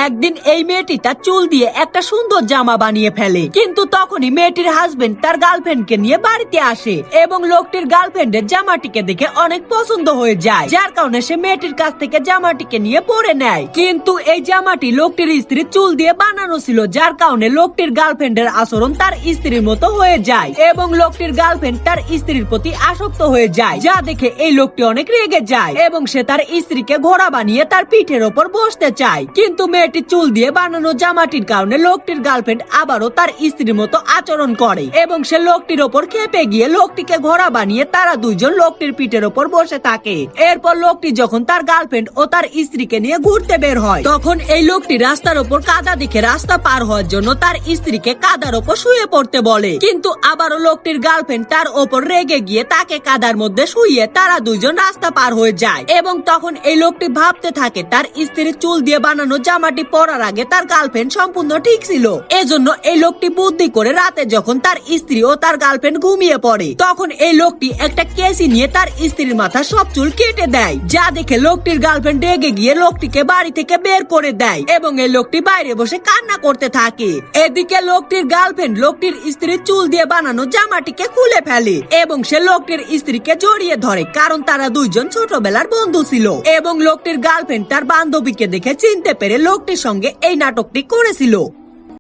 একদিন এই মেয়েটি তার চুল দিয়ে একটা সুন্দর জামা বানিয়ে ফেলে, কিন্তু তখনই মেয়েটির হাজবেন্ড তার গার্লফ্রেন্ডকে নিয়ে বাড়িতে আসে এবং লোকটির গার্লফ্রেন্ডের জামাটিকে দেখে অনেক পছন্দ হয়ে যায়, যার কারণে সে মেয়েটির কাছ থেকে জামাটিকে নিয়ে পরে নেয়। কিন্তু এই জামাটি লোকটির স্ত্রীর চুল দিয়ে বানানো ছিল, যার কারণে লোকটির গার্লফ্রেন্ডের আচরণ তার স্ত্রীর মতো হয়ে যায় এবং লোকটির গার্লফ্রেন্ড তার স্ত্রীর প্রতি আসক্ত হয়ে যায়, যা দেখে এই লোকটি অনেক রেগে যায় এবং সে তার স্ত্রীকে ঘোড়া বানিয়ে তার পিঠের ওপর বসতে চায়। কিন্তু মেয়েটির চুল দিয়ে বানানো জামাটির কারণে লোকটির গার্লফ্রেন্ড আবারও তার স্ত্রীর মতো আচরণ করে এবং সে লোকটির ওপর খেপে গিয়ে লোকটিকে ঘোড়া বানিয়ে তারা দুইজন লোকটির পিঠের ওপর বসে থাকে। এরপর লোকটি যখন তার গার্লফ্রেন্ড ও তার স্ত্রীকে নিয়ে ঘুরতে বের হয়, তখন এই লোকটি রাস্তার ওপর কাদা দেখে রাস্তা পার হওয়ার জন্য তার স্ত্রীকে কাদার ওপর শুয়ে পড়তে বলে, কিন্তু আবারও লোকটির গার্লফ্রেন্ড তার ওপর রেগে গিয়ে তাকে কাদার মধ্যে শুইয়ে তারা দুইজন রাস্তা পার হয়ে যায় এবং তখন এই লোকটি ভাবতে থাকে তার স্ত্রীর চুল দিয়ে বানানো জামাটি পরার আগে তার গার্লফ্রেন্ড সম্পূর্ণ ঠিক ছিল। এজন্য এই লোকটি বুদ্ধি করে রাতে যখন তার স্ত্রী ও তার গার্লফ্রেন্ড ঘুমিয়ে পড়ে, তখন এই লোকটি একটা কেসি নিয়ে তার স্ত্রীর মাথা সব চুল কেটে দেয়, যা দেখে লোকটির গার্লফ্রেন্ড রেগে গিয়ে লোকটিকে বাড়ি থেকে বের করে দেয় এবং এই লোকটি বাইরে বসে কান্না করতে থাকে। এদিকে লোকটির গার্লফ্রেন্ড লোকটির স্ত্রীর চুল দিয়ে বানানো জামাটিকে খুলে ফেলে এবং সে লোকটির স্ত্রীকে জড়িয়ে ধরে, কারণ তারা দুইজন ছোটবেলার বন্ধু ছিল এবং লোকটির গার্লফ্রেন্ড তার বান্ধবীকে দেখে চিনতে পেরে লোকটির সঙ্গে এই নাটকটি করেছিল।